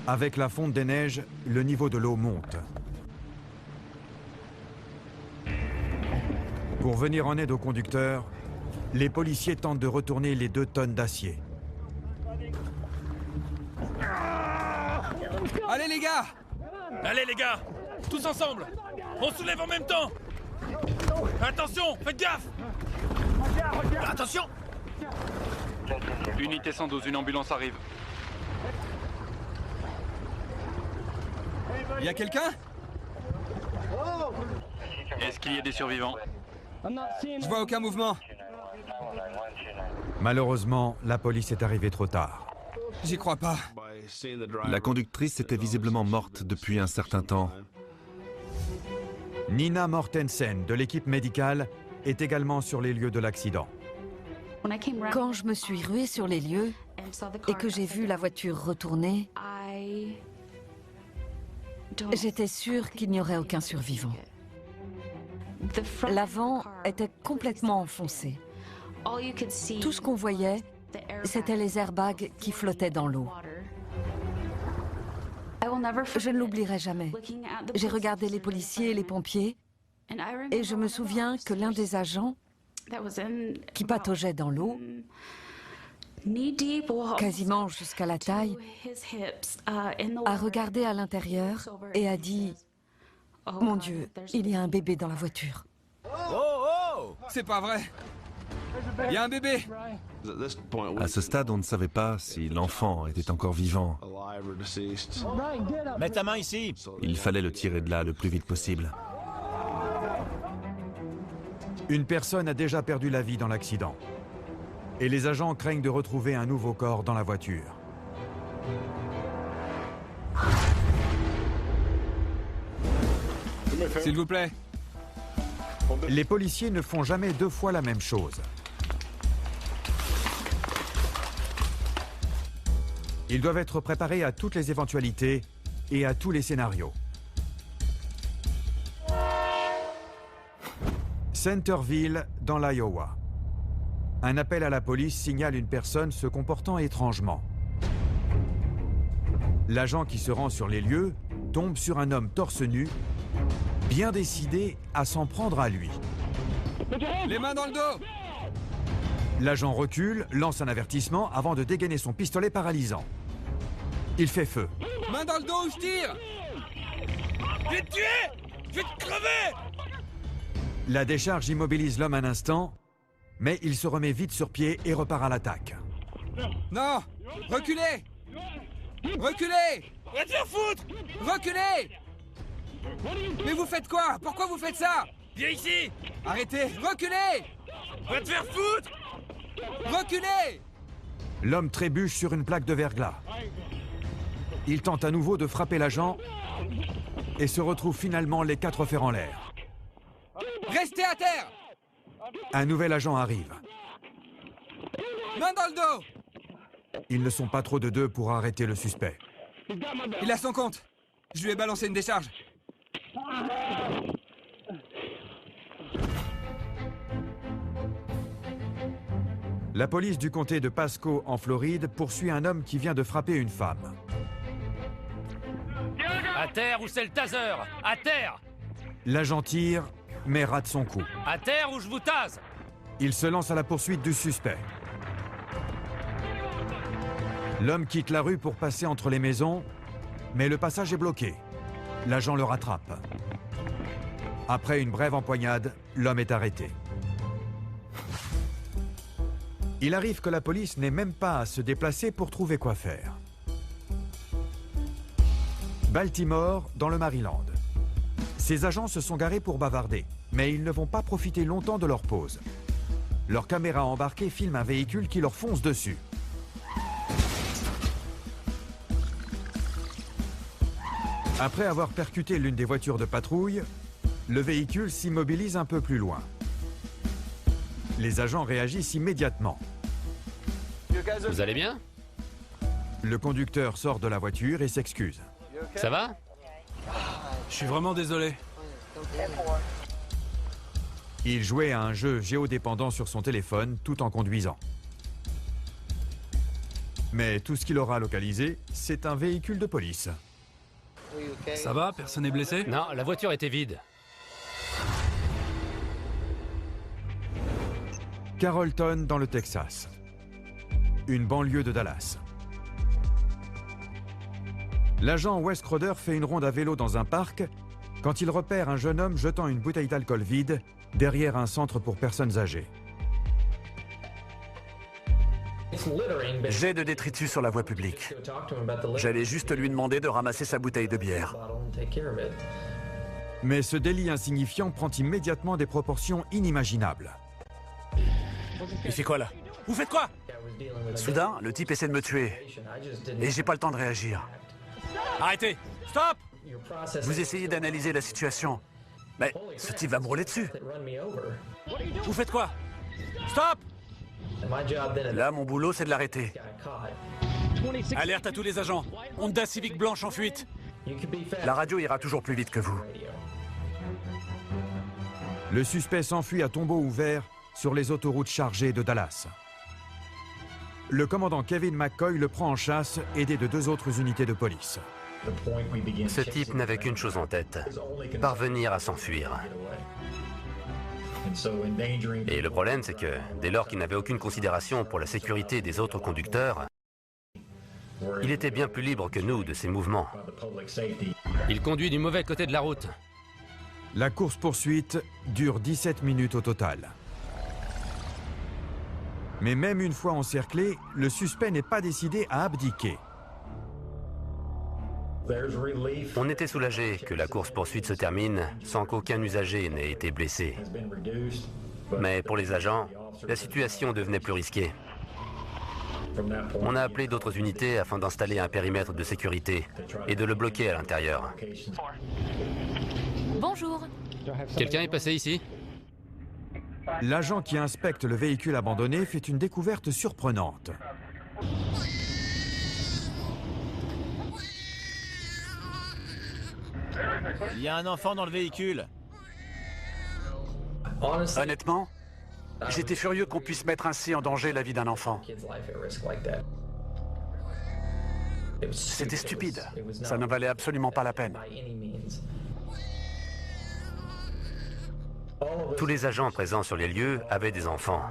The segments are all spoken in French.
Avec la fonte des neiges, le niveau de l'eau monte. Pour venir en aide au conducteur, les policiers tentent de retourner les 2 tonnes d'acier. Allez les gars! Allez les gars! Tous ensemble! On soulève en même temps! Attention! Faites gaffe! Attention! Unité 112, une ambulance arrive. Y a quelqu'un? Est-ce qu'il y a des survivants? Je vois aucun mouvement. Malheureusement, la police est arrivée trop tard. J'y crois pas. La conductrice était visiblement morte depuis un certain temps. Nina Mortensen, de l'équipe médicale, est également sur les lieux de l'accident. Quand je me suis ruée sur les lieux et que j'ai vu la voiture retourner, j'étais sûre qu'il n'y aurait aucun survivant. L'avant était complètement enfoncé. Tout ce qu'on voyait, c'était les airbags qui flottaient dans l'eau. Je ne l'oublierai jamais. J'ai regardé les policiers et les pompiers et je me souviens que l'un des agents qui pataugeait dans l'eau, quasiment jusqu'à la taille, a regardé à l'intérieur et a dit « Mon Dieu, il y a un bébé dans la voiture. » C'est pas vrai. Il y a un bébé. À ce stade, on ne savait pas si l'enfant était encore vivant. Mets ta main ici! Il fallait le tirer de là le plus vite possible. Une personne a déjà perdu la vie dans l'accident. Et les agents craignent de retrouver un nouveau corps dans la voiture. S'il vous plaît. Les policiers ne font jamais 2 fois la même chose. Ils doivent être préparés à toutes les éventualités et à tous les scénarios. Centerville, dans l'Iowa. Un appel à la police signale une personne se comportant étrangement. L'agent qui se rend sur les lieux tombe sur un homme torse nu, bien décidé à s'en prendre à lui. Les mains dans le dos. L'agent recule, lance un avertissement avant de dégainer son pistolet paralysant. Il fait feu. Main dans le dos ou je tire. Je vais te tuer! Je vais te crever! La décharge immobilise l'homme un instant, mais il se remet vite sur pied et repart à l'attaque. Non. Reculez. Reculez. Va te faire foutre! Reculez. Mais vous faites quoi? Pourquoi vous faites ça? Viens ici! Arrêtez. Reculez. Va te faire foutre! Reculez. L'homme trébuche sur une plaque de verglas. Il tente à nouveau de frapper l'agent et se retrouve finalement les 4 fers en l'air. Restez à terre. Un nouvel agent arrive. Main dans le dos. Ils ne sont pas trop de 2 pour arrêter le suspect. Il a son compte. Je lui ai balancé une décharge. La police du comté de Pasco, en Floride, poursuit un homme qui vient de frapper une femme. À terre ou c'est le taser! À terre! L'agent tire, mais rate son coup. À terre ou je vous tase! Il se lance à la poursuite du suspect. L'homme quitte la rue pour passer entre les maisons, mais le passage est bloqué. L'agent le rattrape. Après une brève empoignade, l'homme est arrêté. Il arrive que la police n'ait même pas à se déplacer pour trouver quoi faire. Baltimore, dans le Maryland. Ces agents se sont garés pour bavarder, mais ils ne vont pas profiter longtemps de leur pause. Leur caméra embarquée filme un véhicule qui leur fonce dessus. Après avoir percuté l'une des voitures de patrouille, le véhicule s'immobilise un peu plus loin. Les agents réagissent immédiatement. Vous allez bien? Le conducteur sort de la voiture et s'excuse. Ça va? Je suis vraiment désolé. Il jouait à un jeu géodépendant sur son téléphone tout en conduisant. Mais tout ce qu'il aura localisé, c'est un véhicule de police. Ça va? Personne n'est blessé? Non, la voiture était vide. Carrollton, dans le Texas. Une banlieue de Dallas. L'agent Wes Crowder fait une ronde à vélo dans un parc quand il repère un jeune homme jetant une bouteille d'alcool vide derrière un centre pour personnes âgées. Jet de détritus sur la voie publique. J'allais juste lui demander de ramasser sa bouteille de bière. Mais ce délit insignifiant prend immédiatement des proportions inimaginables. Il fait quoi là? Vous faites quoi? Soudain, le type essaie de me tuer. Et j'ai pas le temps de réagir. Arrêtez! Stop! Vous essayez d'analyser la situation. Mais ce type va me rouler dessus. Vous faites quoi? Stop! Là, mon boulot, c'est de l'arrêter. Alerte à tous les agents. Honda Civic blanche en fuite. La radio ira toujours plus vite que vous. Le suspect s'enfuit à tombeau ouvert sur les autoroutes chargées de Dallas. Le commandant Kevin McCoy le prend en chasse, aidé de 2 autres unités de police. Ce type n'avait qu'une chose en tête, parvenir à s'enfuir. Et le problème, c'est que dès lors qu'il n'avait aucune considération pour la sécurité des autres conducteurs, il était bien plus libre que nous de ses mouvements. Il conduit du mauvais côté de la route. La course-poursuite dure 17 minutes au total. Mais même une fois encerclé, le suspect n'est pas décidé à abdiquer. On était soulagé que la course-poursuite se termine sans qu'aucun usager n'ait été blessé. Mais pour les agents, la situation devenait plus risquée. On a appelé d'autres unités afin d'installer un périmètre de sécurité et de le bloquer à l'intérieur. Bonjour. Quelqu'un est passé ici? L'agent qui inspecte le véhicule abandonné fait une découverte surprenante. Il y a un enfant dans le véhicule. Honnêtement, j'étais furieux qu'on puisse mettre ainsi en danger la vie d'un enfant. C'était stupide. Ça ne valait absolument pas la peine. Tous les agents présents sur les lieux avaient des enfants.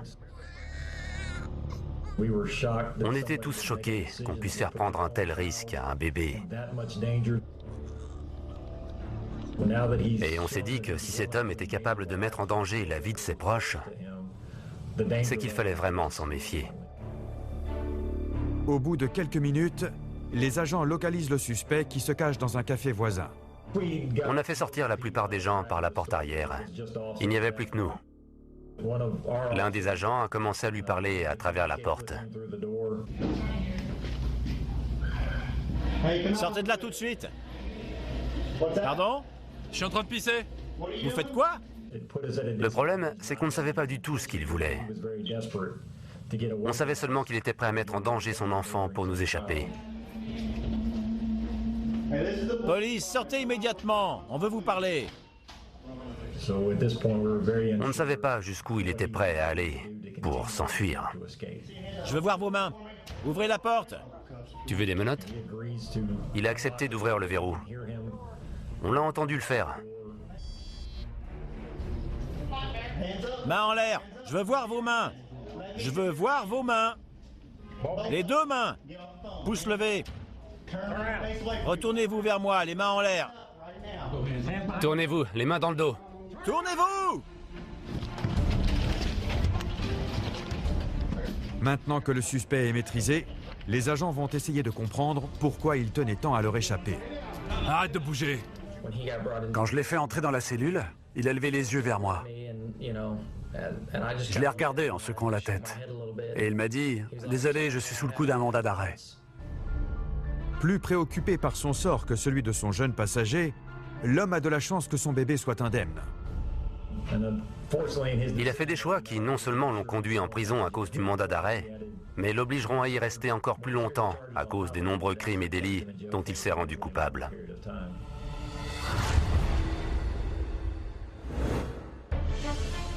On était tous choqués qu'on puisse faire prendre un tel risque à un bébé. Et on s'est dit que si cet homme était capable de mettre en danger la vie de ses proches, c'est qu'il fallait vraiment s'en méfier. Au bout de quelques minutes, les agents localisent le suspect qui se cache dans un café voisin. On a fait sortir la plupart des gens par la porte arrière. Il n'y avait plus que nous. L'un des agents a commencé à lui parler à travers la porte. Sortez de là tout de suite. Pardon? Je suis en train de pisser. Vous faites quoi? Le problème, c'est qu'on ne savait pas du tout ce qu'il voulait. On savait seulement qu'il était prêt à mettre en danger son enfant pour nous échapper. Police, sortez immédiatement. On veut vous parler. On ne savait pas jusqu'où il était prêt à aller pour s'enfuir. Je veux voir vos mains. Ouvrez la porte. Tu veux des menottes? Il a accepté d'ouvrir le verrou. On l'a entendu le faire. Mains en l'air. Je veux voir vos mains. Je veux voir vos mains. Les 2 mains. Pouce levé. Retournez-vous vers moi, les mains en l'air. Tournez-vous, les mains dans le dos. Tournez-vous! Maintenant que le suspect est maîtrisé, les agents vont essayer de comprendre pourquoi il tenait tant à leur échapper. Arrête de bouger. Quand je l'ai fait entrer dans la cellule, il a levé les yeux vers moi. Je l'ai regardé en secouant la tête. Et il m'a dit « Désolé, je suis sous le coup d'un mandat d'arrêt ». Plus préoccupé par son sort que celui de son jeune passager, l'homme a de la chance que son bébé soit indemne. Il a fait des choix qui non seulement l'ont conduit en prison à cause du mandat d'arrêt, mais l'obligeront à y rester encore plus longtemps à cause des nombreux crimes et délits dont il s'est rendu coupable.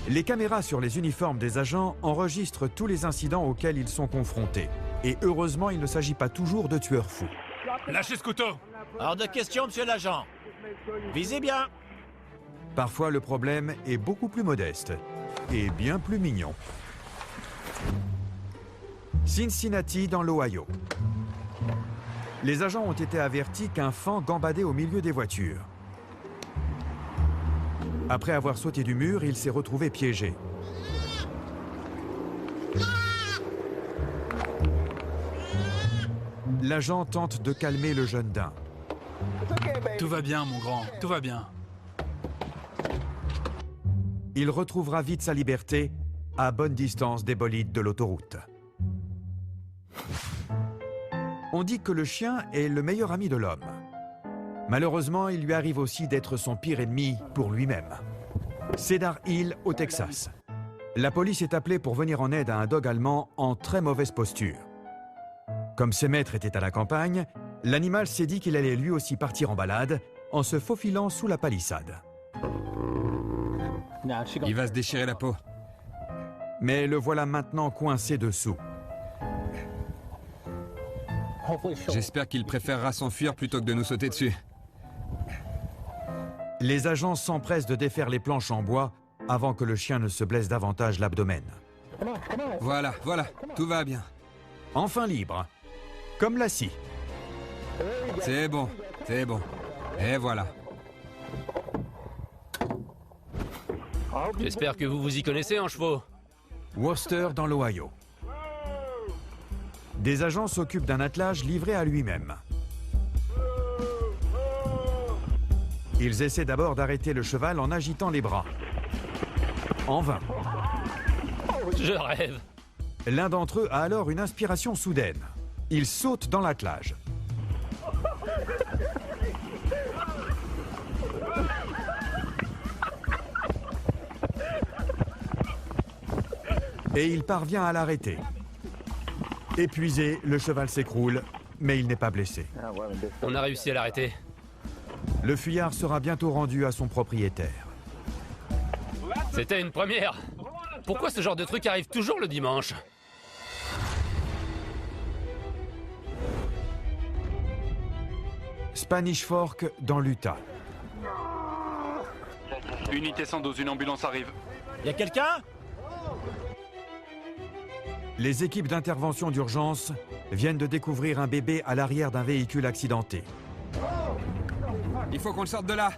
Les caméras sur les uniformes des agents enregistrent tous les incidents auxquels ils sont confrontés. Et heureusement, il ne s'agit pas toujours de tueurs fous. Lâchez ce couteau! Hors de question, monsieur l'agent. Visez bien. Parfois, le problème est beaucoup plus modeste et bien plus mignon. Cincinnati, dans l'Ohio. Les agents ont été avertis qu'un fan gambadait au milieu des voitures. Après avoir sauté du mur, il s'est retrouvé piégé. L'agent tente de calmer le jeune daim. Tout va bien, mon grand, tout va bien. Il retrouvera vite sa liberté à bonne distance des bolides de l'autoroute. On dit que le chien est le meilleur ami de l'homme. Malheureusement, il lui arrive aussi d'être son pire ennemi pour lui-même. Cedar Hill, au Texas. La police est appelée pour venir en aide à un dog allemand en très mauvaise posture. Comme ses maîtres étaient à la campagne, l'animal s'est dit qu'il allait lui aussi partir en balade en se faufilant sous la palissade. Il va se déchirer la peau. Mais le voilà maintenant coincé dessous. J'espère qu'il préférera s'enfuir plutôt que de nous sauter dessus. Les agents s'empressent de défaire les planches en bois avant que le chien ne se blesse davantage l'abdomen. Voilà, tout va bien. Enfin libre, comme la scie. C'est bon. Et voilà. J'espère que vous vous y connaissez en chevaux. Worcester, dans l'Ohio. Des agents s'occupent d'un attelage livré à lui-même. Ils essaient d'abord d'arrêter le cheval en agitant les bras. En vain. Je rêve. L'un d'entre eux a alors une inspiration soudaine. Il saute dans l'attelage. Et il parvient à l'arrêter. Épuisé, le cheval s'écroule, mais il n'est pas blessé. On a réussi à l'arrêter. Le fuyard sera bientôt rendu à son propriétaire. C'était une première. Pourquoi ce genre de truc arrive toujours le dimanche? Spanish Fork, dans l'Utah. Unité 112, une ambulance arrive. Y a quelqu'un? Les équipes d'intervention d'urgence viennent de découvrir un bébé à l'arrière d'un véhicule accidenté. Il faut qu'on le sorte de là.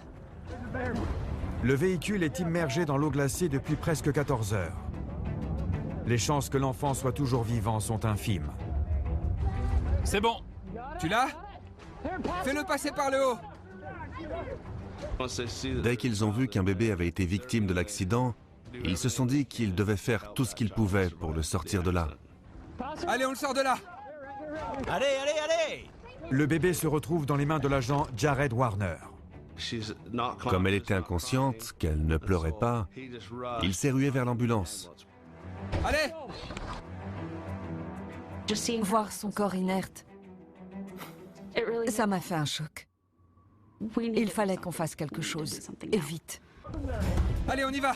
Le véhicule est immergé dans l'eau glacée depuis presque 14 heures. Les chances que l'enfant soit toujours vivant sont infimes. C'est bon. Tu l'as? Fais-le passer par le haut. Dès qu'ils ont vu qu'un bébé avait été victime de l'accident, ils se sont dit qu'ils devaient faire tout ce qu'ils pouvaient pour le sortir de là. Allez, on le sort de là. Allez! Le bébé se retrouve dans les mains de l'agent Jared Warner. Comme elle était inconsciente, qu'elle ne pleurait pas, il s'est rué vers l'ambulance. Allez! Voir son corps inerte, ça m'a fait un choc. Il fallait qu'on fasse quelque chose, et vite. Allez, on y va.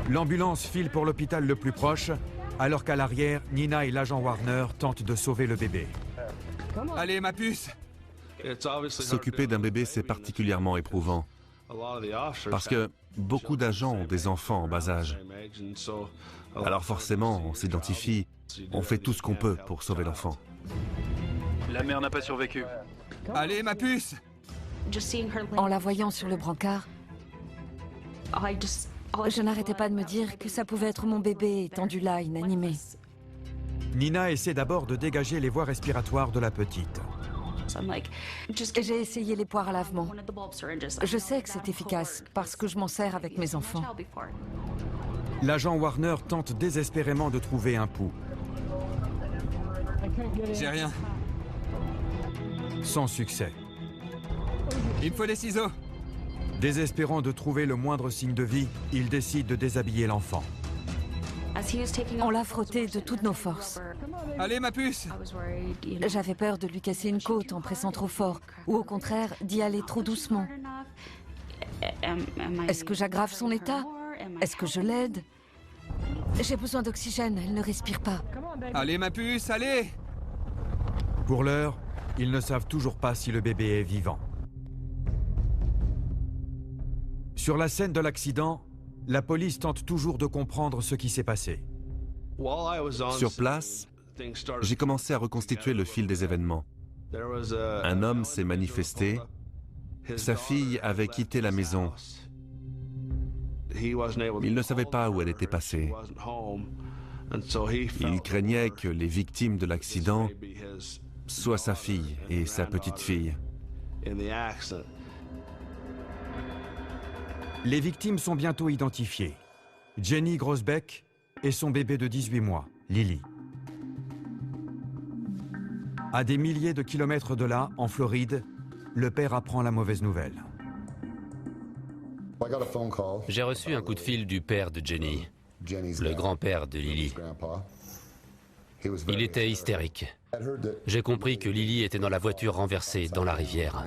L'ambulance file pour l'hôpital le plus proche, alors qu'à l'arrière, Nina et l'agent Warner tentent de sauver le bébé. Allez, ma puce. S'occuper d'un bébé, c'est particulièrement éprouvant, parce que beaucoup d'agents ont des enfants en bas âge. Alors forcément, on s'identifie, on fait tout ce qu'on peut pour sauver l'enfant. La mère n'a pas survécu. Allez, ma puce. En la voyant sur le brancard, je n'arrêtais pas de me dire que ça pouvait être mon bébé étendu là, inanimé. Nina essaie d'abord de dégager les voies respiratoires de la petite. J'ai essayé les poires à lavement. Je sais que c'est efficace parce que je m'en sers avec mes enfants. L'agent Warner tente désespérément de trouver un pouls. J'ai rien. Sans succès. Il me faut des ciseaux. Désespérant de trouver le moindre signe de vie, il décide de déshabiller l'enfant. On l'a frotté de toutes nos forces. Allez, ma puce. J'avais peur de lui casser une côte en pressant trop fort, ou au contraire, d'y aller trop doucement. Est-ce que j'aggrave son état? Est-ce que je l'aide? J'ai besoin d'oxygène, elle ne respire pas. Allez, ma puce, allez! Pour l'heure, ils ne savent toujours pas si le bébé est vivant. Sur la scène de l'accident, la police tente toujours de comprendre ce qui s'est passé. Sur place, j'ai commencé à reconstituer le fil des événements. Un homme s'est manifesté. Sa fille avait quitté la maison. Il ne savait pas où elle était passée. Il craignait que les victimes de l'accident soient sa fille et sa petite-fille. Les victimes sont bientôt identifiées. Jenny Grosbeck et son bébé de 18 mois, Lily. À des milliers de kilomètres de là, en Floride, le père apprend la mauvaise nouvelle. J'ai reçu un coup de fil du père de Jenny, le grand-père de Lily. Il était hystérique. J'ai compris que Lily était dans la voiture renversée dans la rivière.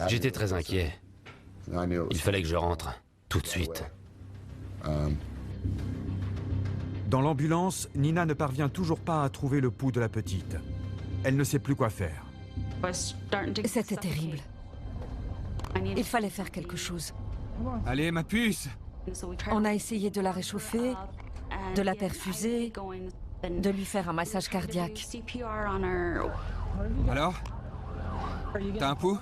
J'étais très inquiet. Il fallait que je rentre, tout de suite. Dans l'ambulance, Nina ne parvient toujours pas à trouver le pouls de la petite. Elle ne sait plus quoi faire. C'était terrible. Il fallait faire quelque chose. Allez, ma puce! On a essayé de la réchauffer, de la perfuser, de lui faire un massage cardiaque. Alors? T'as un pouls?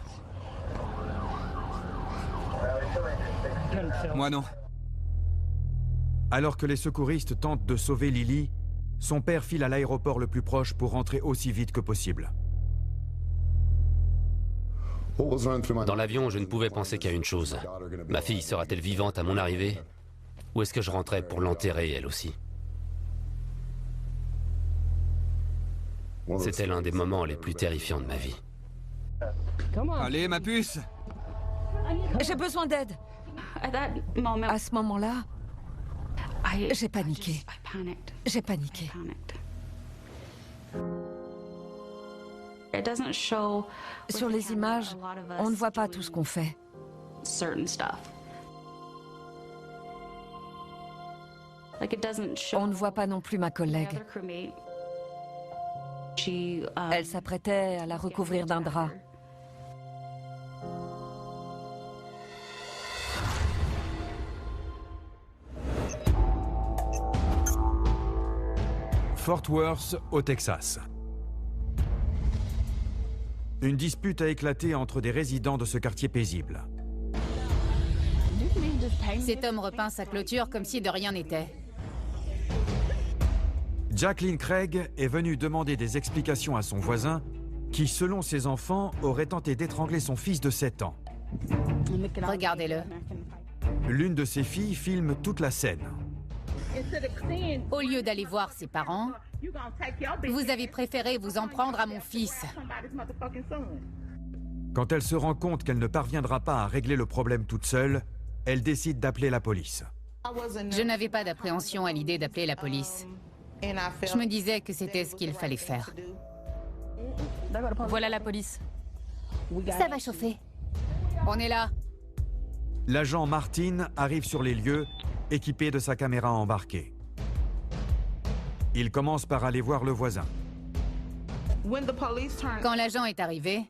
Moi non. Alors que les secouristes tentent de sauver Lily, son père file à l'aéroport le plus proche pour rentrer aussi vite que possible. Dans l'avion, je ne pouvais penser qu'à une chose. Ma fille sera-t-elle vivante à mon arrivée? Ou est-ce que je rentrais pour l'enterrer, elle aussi? C'était l'un des moments les plus terrifiants de ma vie. Allez, ma puce! J'ai besoin d'aide. À ce moment-là, j'ai paniqué. J'ai paniqué. Sur les images, on ne voit pas tout ce qu'on fait. On ne voit pas non plus ma collègue. Elle s'apprêtait à la recouvrir d'un drap. Fort Worth, au Texas. Une dispute a éclaté entre des résidents de ce quartier paisible. Cet homme repeint sa clôture comme si de rien n'était. Jacqueline Craig est venue demander des explications à son voisin qui, selon ses enfants, aurait tenté d'étrangler son fils de 7 ans. Regardez-le. L'une de ses filles filme toute la scène. Au lieu d'aller voir ses parents, vous avez préféré vous en prendre à mon fils. Quand elle se rend compte qu'elle ne parviendra pas à régler le problème toute seule, elle décide d'appeler la police. Je n'avais pas d'appréhension à l'idée d'appeler la police. Je me disais que c'était ce qu'il fallait faire. Voilà la police. Ça va chauffer. On est là. L'agent Martin arrive sur les lieux, équipé de sa caméra embarquée. Il commence par aller voir le voisin. Quand l'agent est arrivé,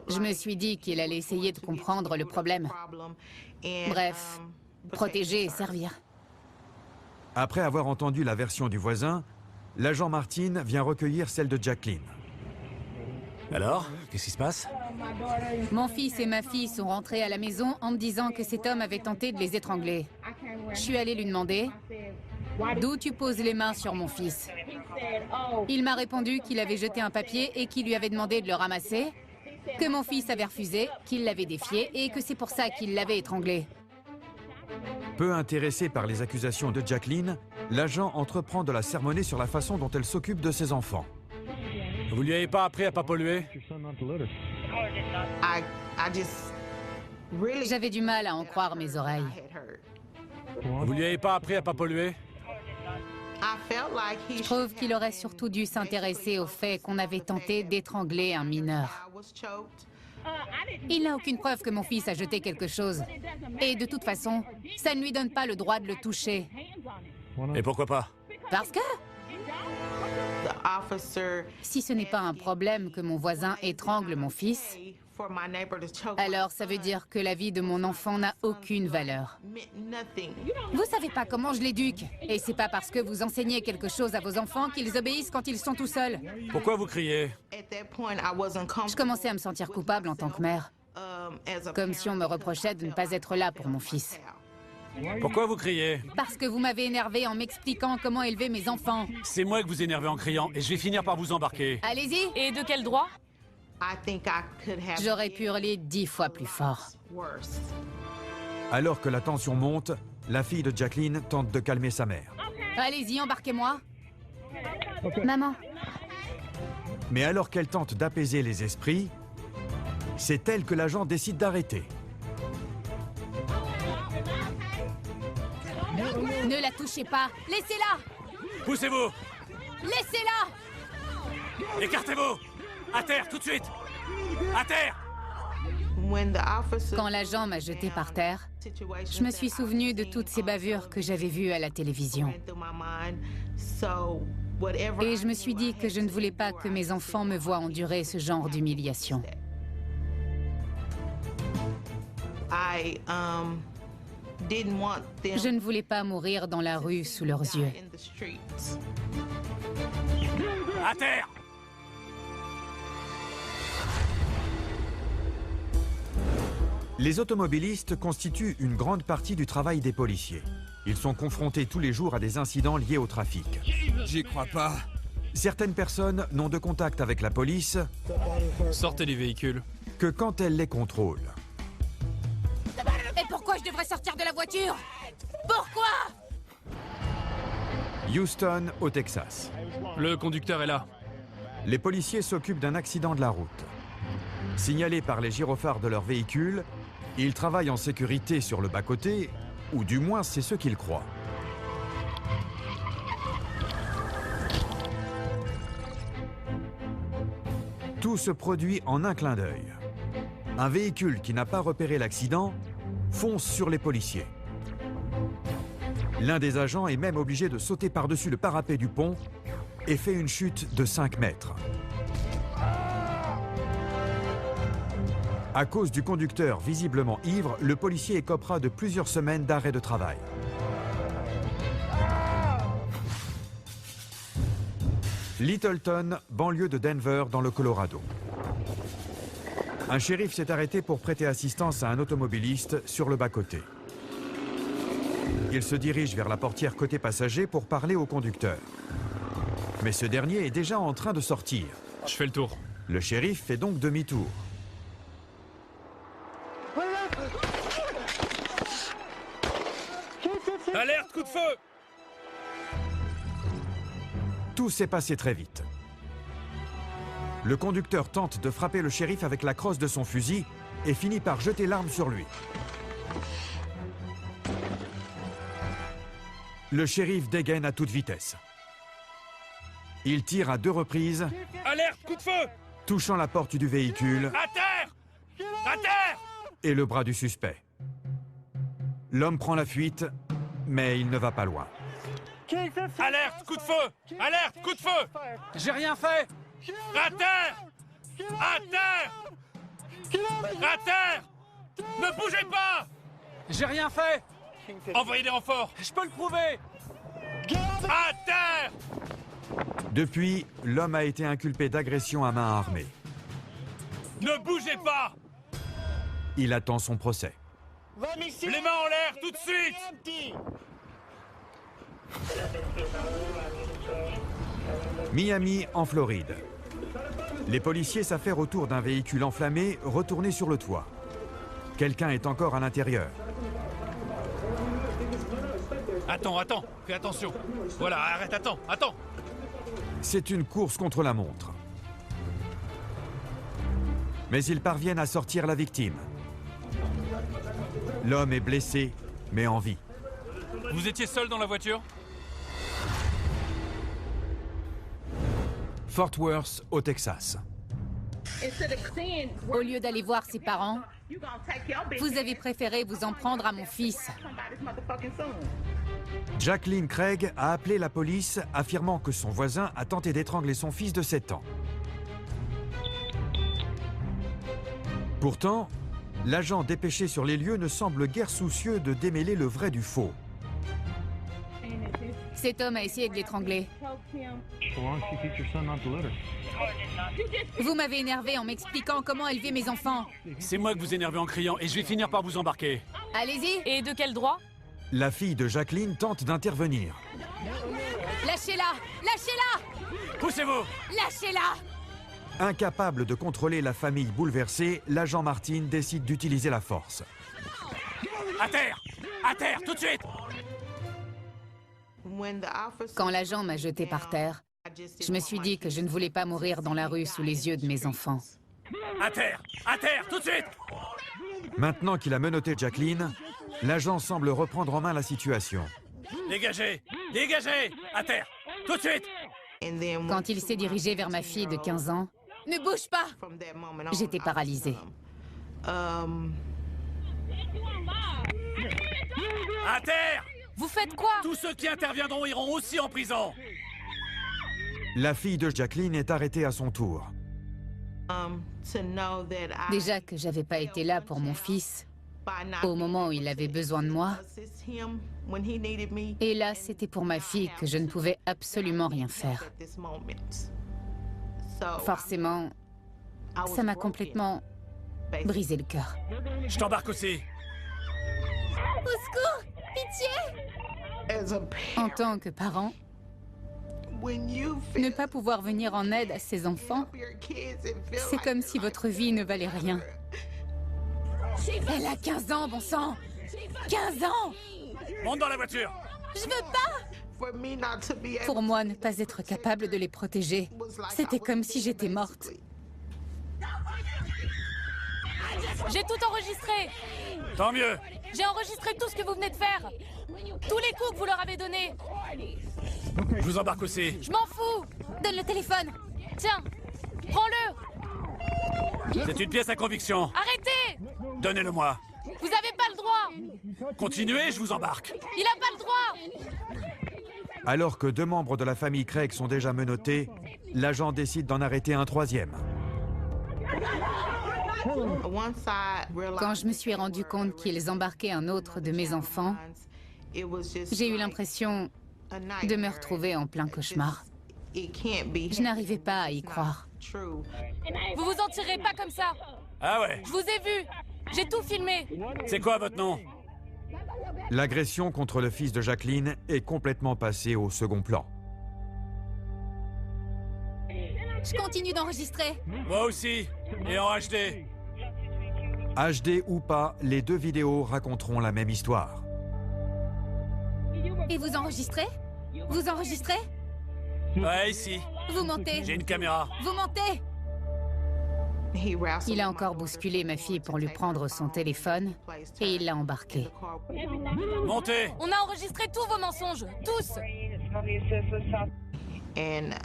je me suis dit qu'il allait essayer de comprendre le problème. Bref, protéger et servir. Après avoir entendu la version du voisin, l'agent Martin vient recueillir celle de Jacqueline. Alors, qu'est-ce qui se passe? Mon fils et ma fille sont rentrés à la maison en me disant que cet homme avait tenté de les étrangler. Je suis allée lui demander « D'où tu poses les mains sur mon fils ?» Il m'a répondu qu'il avait jeté un papier et qu'il lui avait demandé de le ramasser, que mon fils avait refusé, qu'il l'avait défié et que c'est pour ça qu'il l'avait étranglé. Peu intéressé par les accusations de Jacqueline, l'agent entreprend de la sermonner sur la façon dont elle s'occupe de ses enfants. Vous lui avez pas appris à pas polluer? J'avais du mal à en croire mes oreilles. Vous lui avez pas appris à pas polluer? Je trouve qu'il aurait surtout dû s'intéresser au fait qu'on avait tenté d'étrangler un mineur. Il n'a aucune preuve que mon fils a jeté quelque chose. Et de toute façon, ça ne lui donne pas le droit de le toucher. Et pourquoi pas? Parce que Si ce n'est pas un problème que mon voisin étrangle mon fils, alors ça veut dire que la vie de mon enfant n'a aucune valeur. Vous savez pas comment je l'éduque. Et c'est pas parce que vous enseignez quelque chose à vos enfants qu'ils obéissent quand ils sont tout seuls. Pourquoi vous criez? Je commençais à me sentir coupable en tant que mère. Comme si on me reprochait de ne pas être là pour mon fils. Pourquoi vous criez? Parce que vous m'avez énervé en m'expliquant comment élever mes enfants. C'est moi que vous énervez en criant et je vais finir par vous embarquer. Allez-y. Et de quel droit? J'aurais pu hurler 10 fois plus fort. Alors que la tension monte, la fille de Jacqueline tente de calmer sa mère. Allez-y, embarquez-moi. Maman. Mais alors qu'elle tente d'apaiser les esprits, c'est elle que l'agent décide d'arrêter. Ne la touchez pas. Laissez-la. Poussez-vous! Laissez-la. Écartez-vous! À terre, tout de suite! À terre! Quand l'agent m'a jeté par terre, je me suis souvenu de toutes ces bavures que j'avais vues à la télévision. Et je me suis dit que je ne voulais pas que mes enfants me voient endurer ce genre d'humiliation. Je ne voulais pas mourir dans la rue sous leurs yeux. À terre! Les automobilistes constituent une grande partie du travail des policiers. Ils sont confrontés tous les jours à des incidents liés au trafic. J'y crois pas. Certaines personnes n'ont de contact avec la police Sortez les véhicules. que quand elle les contrôle. Et pourquoi je devrais sortir de la voiture? Pourquoi? Houston, au Texas. Le conducteur est là. Les policiers s'occupent d'un accident de la route. Signalés par les gyrophares de leur véhicule, ils travaillent en sécurité sur le bas-côté, ou du moins c'est ce qu'ils croient. Tout se produit en un clin d'œil. Un véhicule qui n'a pas repéré l'accident fonce sur les policiers. L'un des agents est même obligé de sauter par-dessus le parapet du pont et fait une chute de 5 mètres. À cause du conducteur visiblement ivre, le policier écopera de plusieurs semaines d'arrêt de travail. Littleton, banlieue de Denver, dans le Colorado. Un shérif s'est arrêté pour prêter assistance à un automobiliste sur le bas-côté. Il se dirige vers la portière côté passager pour parler au conducteur. Mais ce dernier est déjà en train de sortir. Je fais le tour. Le shérif fait donc demi-tour. Alerte, coup de feu! Tout s'est passé très vite. Le conducteur tente de frapper le shérif avec la crosse de son fusil et finit par jeter l'arme sur lui. Le shérif dégaine à toute vitesse. Il tire à 2 reprises, Alerte, coup de feu! touchant la porte du véhicule À terre! À terre! et le bras du suspect. L'homme prend la fuite, mais il ne va pas loin. Alerte, coup de feu! Alerte, coup de feu! J'ai rien fait! À terre! À terre! À terre! Ne bougez pas! J'ai rien fait! Envoyez des renforts! Je peux le prouver! À terre! Depuis, l'homme a été inculpé d'agression à main armée. Ne bougez pas! Il attend son procès. Les mains en l'air, tout de suite! Miami, en Floride. Les policiers s'affairent autour d'un véhicule enflammé retourné sur le toit. Quelqu'un est encore à l'intérieur. Attends, fais attention. Voilà, arrête, attends. C'est une course contre la montre. Mais ils parviennent à sortir la victime. L'homme est blessé, mais en vie. Vous étiez seul dans la voiture? Fort Worth, au Texas. Au lieu d'aller voir ses parents, vous avez préféré vous en prendre à mon fils. Jacqueline Craig a appelé la police affirmant que son voisin a tenté d'étrangler son fils de 7 ans. Pourtant, l'agent dépêché sur les lieux ne semble guère soucieux de démêler le vrai du faux. Cet homme a essayé de l'étrangler. Vous m'avez énervé en m'expliquant comment élever mes enfants. C'est moi que vous énervez en criant et je vais finir par vous embarquer. Allez-y. Et de quel droit? La fille de Jacqueline tente d'intervenir. Lâchez-la! Lâchez-la! Poussez-vous! Lâchez-la! Incapable de contrôler la famille bouleversée, l'agent Martin décide d'utiliser la force. À terre! À terre, tout de suite! Quand l'agent m'a jeté par terre, je me suis dit que je ne voulais pas mourir dans la rue sous les yeux de mes enfants. À terre! À terre, tout de suite! Maintenant qu'il a menotté Jacqueline, l'agent semble reprendre en main la situation. Dégagez! Dégagez! À terre! Tout de suite! Quand il s'est dirigé vers ma fille de 15 ans, « Ne bouge pas !» J'étais paralysée. À terre! Vous faites quoi? Tous ceux qui interviendront iront aussi en prison! La fille de Jacqueline est arrêtée à son tour. Déjà que j'avais pas été là pour mon fils, au moment où il avait besoin de moi, et là, c'était pour ma fille que je ne pouvais absolument rien faire. Forcément, ça m'a complètement brisé le cœur. Je t'embarque aussi! Au secours! Pitié! En tant que parent, ne pas pouvoir venir en aide à ses enfants, c'est comme si votre vie ne valait rien. Elle a 15 ans, bon sang! 15 ans! Monte dans la voiture! Je veux pas! Pour moi, ne pas être capable de les protéger, c'était comme si j'étais morte. J'ai tout enregistré! Tant mieux! J'ai enregistré tout ce que vous venez de faire! Tous les coups que vous leur avez donnés! Je vous embarque aussi! Je m'en fous! Donne le téléphone! Tiens! Prends-le! C'est une pièce à conviction! Arrêtez! Donnez-le-moi! Vous avez pas le droit! Continuez, je vous embarque! Il a pas le droit! Alors que 2 membres de la famille Craig sont déjà menottés, l'agent décide d'en arrêter un 3e. Quand je me suis rendu compte qu'ils embarquaient un autre de mes enfants, j'ai eu l'impression de me retrouver en plein cauchemar. Je n'arrivais pas à y croire. Vous vous en tirez pas comme ça! Ah ouais? Je vous ai vu! J'ai tout filmé! C'est quoi votre nom? L'agression contre le fils de Jacqueline est complètement passée au second plan. Je continue d'enregistrer. Moi aussi, et en HD. HD ou pas, les 2 vidéos raconteront la même histoire. Et vous enregistrez? Vous enregistrez? Ouais, ici. Vous mentez. J'ai une caméra. Vous mentez. Il a encore bousculé ma fille pour lui prendre son téléphone et il l'a embarquée. Montez! On a enregistré tous vos mensonges! Tous!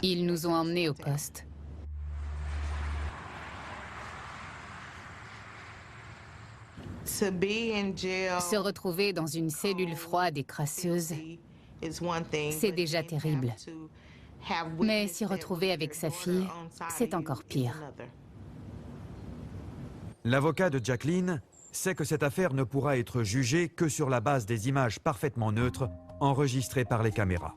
Ils nous ont emmenés au poste. Se retrouver dans une cellule froide et crasseuse, c'est déjà terrible. Mais s'y retrouver avec sa fille, c'est encore pire. L'avocat de Jacqueline sait que cette affaire ne pourra être jugée que sur la base des images parfaitement neutres enregistrées par les caméras.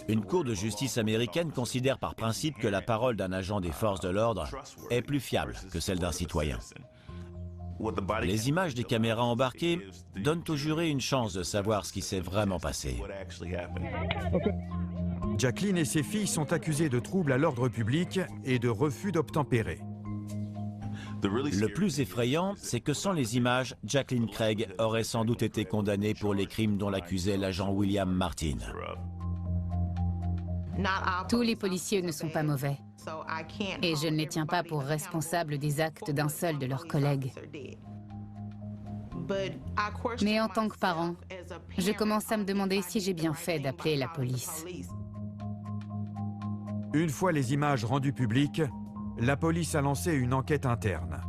Une cour de justice américaine considère par principe que la parole d'un agent des forces de l'ordre est plus fiable que celle d'un citoyen. Les images des caméras embarquées donnent aux jurés une chance de savoir ce qui s'est vraiment passé. Jacqueline et ses filles sont accusées de troubles à l'ordre public et de refus d'obtempérer. Le plus effrayant, c'est que sans les images, Jacqueline Craig aurait sans doute été condamnée pour les crimes dont l'accusait l'agent William Martin. Tous les policiers ne sont pas mauvais. Et je ne les tiens pas pour responsables des actes d'un seul de leurs collègues. Mais en tant que parent, je commence à me demander si j'ai bien fait d'appeler la police. Une fois les images rendues publiques, la police a lancé une enquête interne.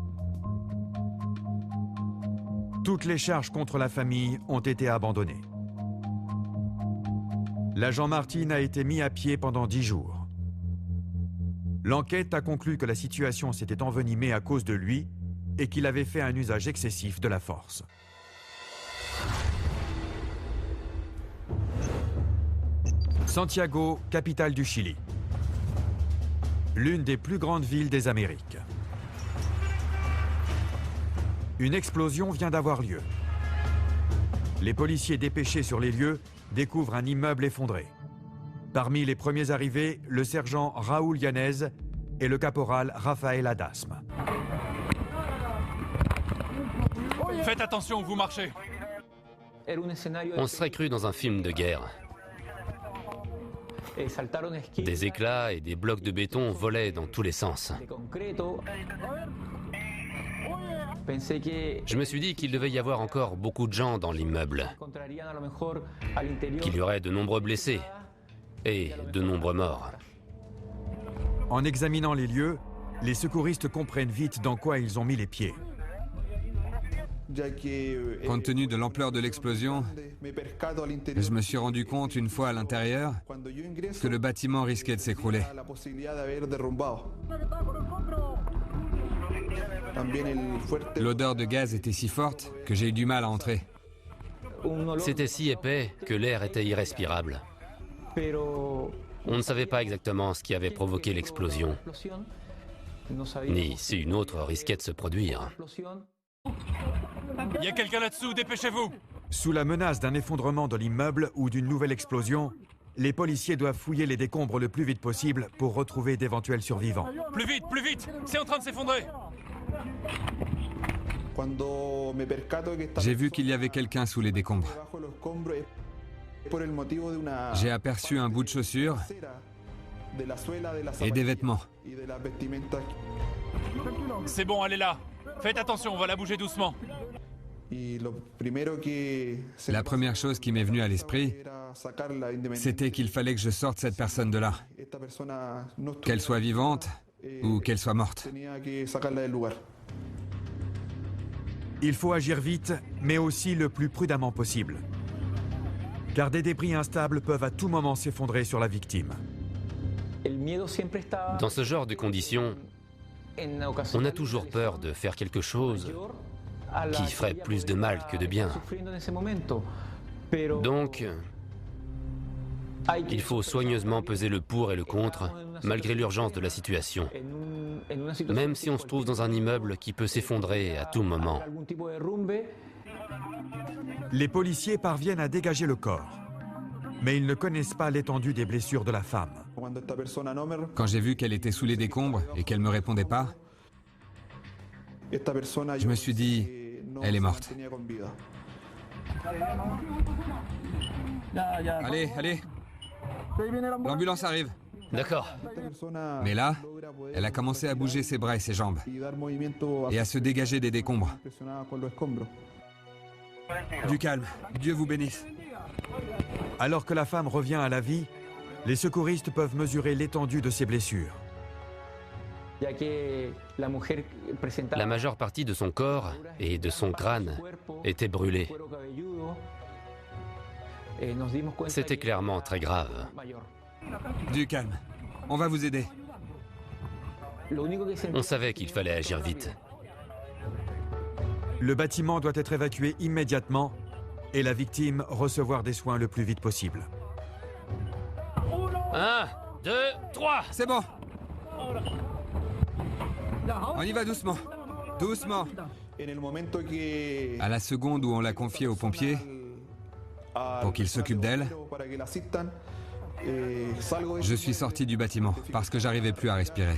Toutes les charges contre la famille ont été abandonnées. L'agent Martin a été mis à pied pendant 10 jours. L'enquête a conclu que la situation s'était envenimée à cause de lui et qu'il avait fait un usage excessif de la force. Santiago, capitale du Chili. L'une des plus grandes villes des Amériques. Une explosion vient d'avoir lieu. Les policiers dépêchés sur les lieux découvrent un immeuble effondré. Parmi les premiers arrivés, le sergent Raúl Yanez et le caporal Rafael Adasme. Faites attention où vous marchez. On serait cru dans un film de guerre. Des éclats et des blocs de béton volaient dans tous les sens. Je me suis dit qu'il devait y avoir encore beaucoup de gens dans l'immeuble, qu'il y aurait de nombreux blessés et de nombreux morts. En examinant les lieux, les secouristes comprennent vite dans quoi ils ont mis les pieds. Compte tenu de l'ampleur de l'explosion, je me suis rendu compte une fois à l'intérieur que le bâtiment risquait de s'écrouler. L'odeur de gaz était si forte que j'ai eu du mal à entrer. C'était si épais que l'air était irrespirable. On ne savait pas exactement ce qui avait provoqué l'explosion, ni si une autre risquait de se produire. Il y a quelqu'un là-dessous, dépêchez-vous! Sous la menace d'un effondrement de l'immeuble ou d'une nouvelle explosion, les policiers doivent fouiller les décombres le plus vite possible pour retrouver d'éventuels survivants. Plus vite! C'est en train de s'effondrer! J'ai vu qu'il y avait quelqu'un sous les décombres. J'ai aperçu un bout de chaussure et des vêtements. C'est bon, allez là! Faites attention, on va la bouger doucement. La première chose qui m'est venue à l'esprit, c'était qu'il fallait que je sorte cette personne de là. Qu'elle soit vivante ou qu'elle soit morte. Il faut agir vite, mais aussi le plus prudemment possible. Car des débris instables peuvent à tout moment s'effondrer sur la victime. Dans ce genre de conditions, on a toujours peur de faire quelque chose qui ferait plus de mal que de bien. Donc, il faut soigneusement peser le pour et le contre, malgré l'urgence de la situation. Même si on se trouve dans un immeuble qui peut s'effondrer à tout moment. Les policiers parviennent à dégager le corps. Mais ils ne connaissent pas l'étendue des blessures de la femme. Quand j'ai vu qu'elle était sous les décombres et qu'elle ne me répondait pas, je me suis dit, elle est morte. Allez. L'ambulance arrive. D'accord. Mais là, elle a commencé à bouger ses bras et ses jambes. Et à se dégager des décombres. Du calme. Dieu vous bénisse. Alors que la femme revient à la vie, les secouristes peuvent mesurer l'étendue de ses blessures. La majeure partie de son corps et de son crâne était brûlée. C'était clairement très grave. Du calme. On va vous aider. On savait qu'il fallait agir vite. Le bâtiment doit être évacué immédiatement et la victime recevoir des soins le plus vite possible. 1, 2, 3. C'est bon. On y va doucement. Doucement. À la seconde où on l'a confiée aux pompiers, pour qu'ils s'occupent d'elle, je suis sorti du bâtiment parce que j'arrivais plus à respirer.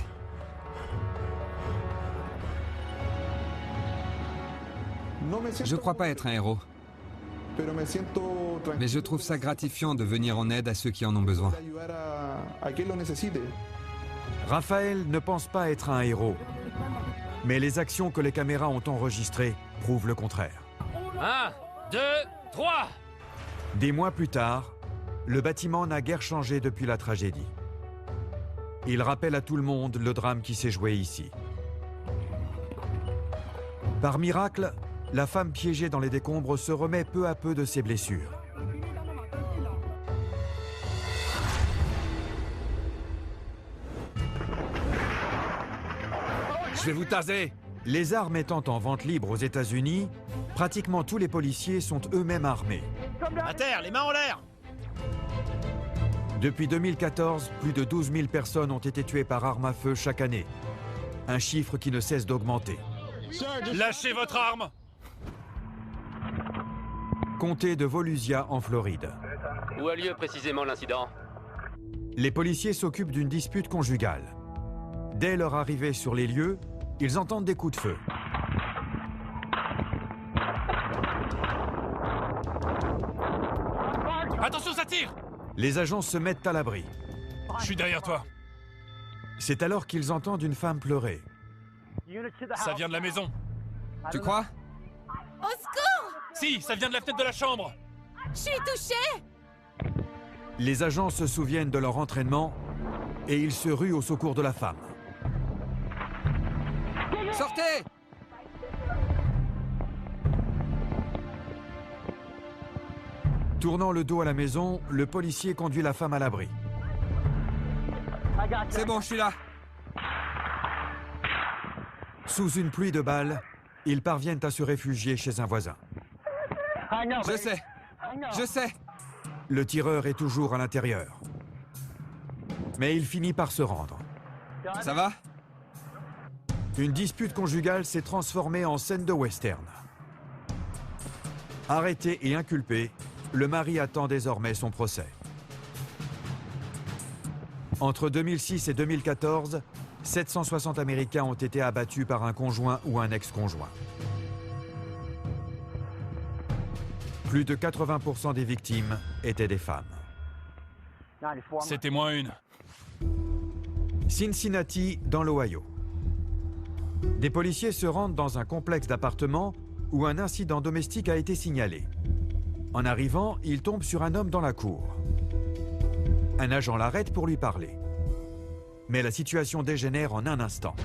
Je crois pas être un héros. Mais je trouve ça gratifiant de venir en aide à ceux qui en ont besoin. Raphaël ne pense pas être un héros. Mais les actions que les caméras ont enregistrées prouvent le contraire. 1, 2, 3. Des mois plus tard, le bâtiment n'a guère changé depuis la tragédie. Il rappelle à tout le monde le drame qui s'est joué ici. Par miracle, la femme piégée dans les décombres se remet peu à peu de ses blessures. Je vais vous taser. Les armes étant en vente libre aux États-Unis, pratiquement tous les policiers sont eux-mêmes armés. À terre, les mains en l'air! Depuis 2014, plus de 12 000 personnes ont été tuées par arme à feu chaque année. Un chiffre qui ne cesse d'augmenter. Lâchez votre arme! Comté de Volusia en Floride. Où a lieu précisément l'incident? Les policiers s'occupent d'une dispute conjugale. Dès leur arrivée sur les lieux, ils entendent des coups de feu. Attention, ça tire! Les agents se mettent à l'abri. Je suis derrière toi. C'est alors qu'ils entendent une femme pleurer. Ça vient de la maison. Tu crois? Au secours! Si, ça vient de la fenêtre de la chambre. Je suis touchée! Les agents se souviennent de leur entraînement et ils se ruent au secours de la femme. Sortez! Tournant le dos à la maison, le policier conduit la femme à l'abri. C'est bon, je suis là. Sous une pluie de balles, ils parviennent à se réfugier chez un voisin. Je sais. Je sais. Le tireur est toujours à l'intérieur. Mais il finit par se rendre. Ça va? Une dispute conjugale s'est transformée en scène de western. Arrêté et inculpé, le mari attend désormais son procès. Entre 2006 et 2014, 760 Américains ont été abattus par un conjoint ou un ex-conjoint. Plus de 80% des victimes étaient des femmes. C'était moins une. Cincinnati, dans l'Ohio. Des policiers se rendent dans un complexe d'appartements où un incident domestique a été signalé. En arrivant, ils tombent sur un homme dans la cour. Un agent l'arrête pour lui parler. Mais la situation dégénère en un instant.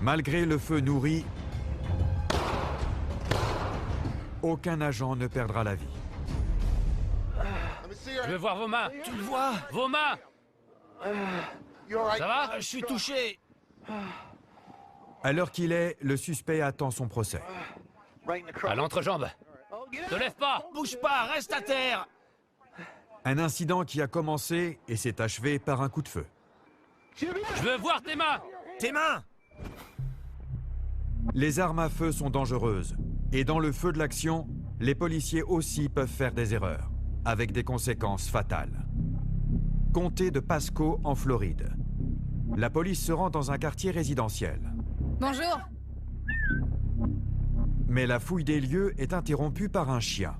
Malgré le feu nourri, aucun agent ne perdra la vie. Je veux voir vos mains. Tu le vois? Vos mains! Ça va? Je suis touché. À l'heure qu'il est, le suspect attend son procès. À l'entrejambe. Te lève pas! Bouge pas, reste à terre. Un incident qui a commencé et s'est achevé par un coup de feu. Je veux voir tes mains! Tes mains! Les armes à feu sont dangereuses. Et dans le feu de l'action, les policiers aussi peuvent faire des erreurs, avec des conséquences fatales. Comté de Pasco, en Floride. La police se rend dans un quartier résidentiel. Bonjour. Mais la fouille des lieux est interrompue par un chien.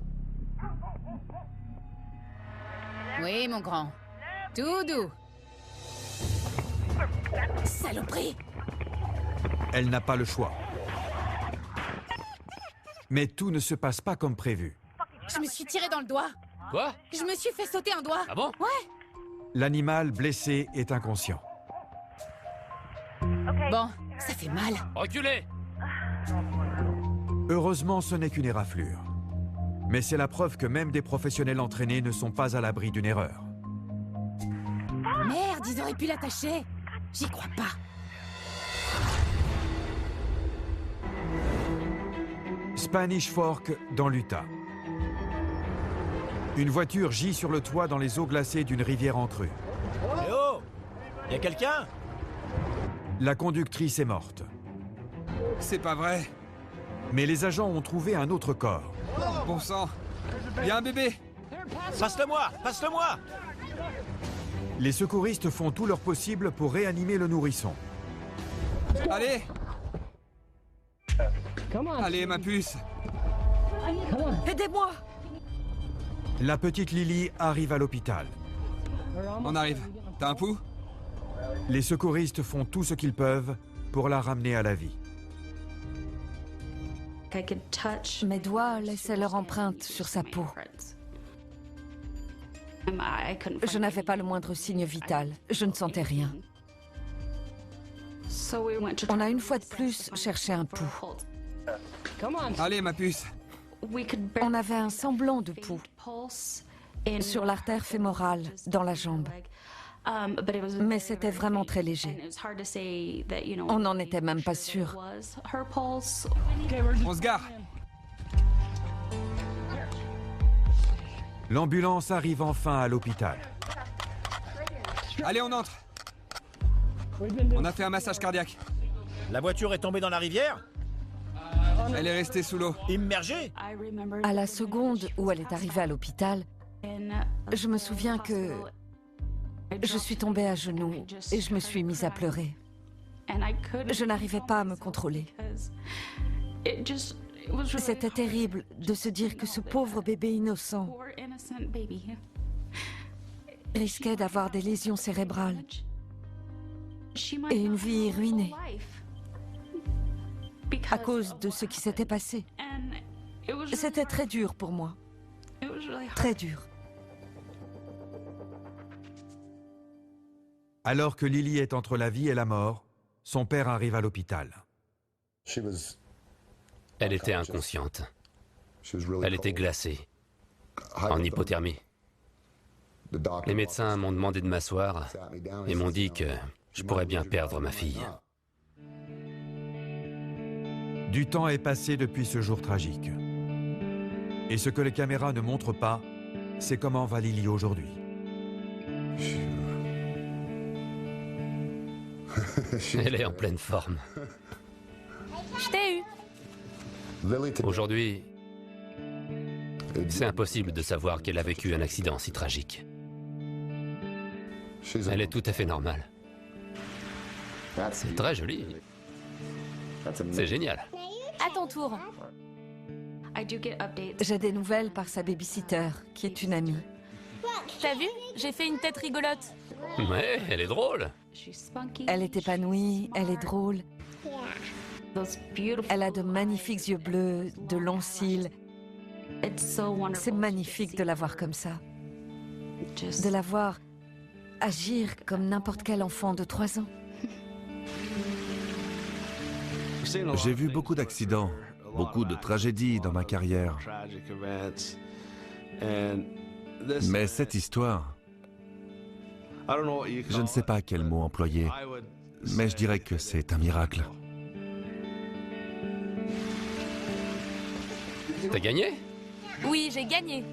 Oui, mon grand. Tout doux. Saloperie! Elle n'a pas le choix. Mais tout ne se passe pas comme prévu. Je me suis tiré dans le doigt. Quoi? Je me suis fait sauter un doigt. Ah bon? Ouais. L'animal blessé est inconscient. Bon, ça fait mal. Reculez! Heureusement, ce n'est qu'une éraflure. Mais c'est la preuve que même des professionnels entraînés ne sont pas à l'abri d'une erreur. Merde, ils auraient pu l'attacher. J'y crois pas. Spanish Fork, dans l'Utah. Une voiture gît sur le toit dans les eaux glacées d'une rivière en crue. Eh oh! Y a quelqu'un? La conductrice est morte. C'est pas vrai. Mais les agents ont trouvé un autre corps. Bon sang. Il y a un bébé. Passe-le-moi! Passe-le-moi! Les secouristes font tout leur possible pour réanimer le nourrisson. Allez. Allez, ma puce. Aidez-moi! La petite Lily arrive à l'hôpital. On arrive. T'as un pouls? Les secouristes font tout ce qu'ils peuvent pour la ramener à la vie. Mes doigts laissaient leur empreinte sur sa peau. Je n'avais pas le moindre signe vital. Je ne sentais rien. On a une fois de plus cherché un pouls. Allez, ma puce. On avait un semblant de pouls sur l'artère fémorale, dans la jambe. Mais c'était vraiment très léger. On n'en était même pas sûr. On se gare. L'ambulance arrive enfin à l'hôpital. Allez, on entre. On a fait un massage cardiaque. La voiture est tombée dans la rivière? Elle est restée sous l'eau. Immergée? À la seconde où elle est arrivée à l'hôpital, je me souviens que je suis tombée à genoux et je me suis mise à pleurer. Je n'arrivais pas à me contrôler. C'était terrible de se dire que ce pauvre bébé innocent risquait d'avoir des lésions cérébrales et une vie ruinée à cause de ce qui s'était passé. C'était très dur pour moi. Très dur. Alors que Lily est entre la vie et la mort, son père arrive à l'hôpital. Elle était inconsciente. Elle était glacée, en hypothermie. Les médecins m'ont demandé de m'asseoir et m'ont dit que je pourrais bien perdre ma fille. Du temps est passé depuis ce jour tragique. Et ce que les caméras ne montrent pas, c'est comment va Lily aujourd'hui. Elle est en pleine forme. Je t'ai eu. Aujourd'hui, c'est impossible de savoir qu'elle a vécu un accident si tragique. Elle est tout à fait normale. C'est très joli. C'est génial. À ton tour. J'ai des nouvelles par sa babysitter, qui est une amie. T'as vu? J'ai fait une tête rigolote. Ouais, elle est drôle. Elle est épanouie, elle est drôle. Elle a de magnifiques yeux bleus, de longs cils. C'est magnifique de la voir comme ça. De la voir agir comme n'importe quel enfant de 3 ans. J'ai vu beaucoup d'accidents, beaucoup de tragédies dans ma carrière. Mais cette histoire, je ne sais pas quel mot employer, mais je dirais que c'est un miracle. T'as gagné? Oui, j'ai gagné.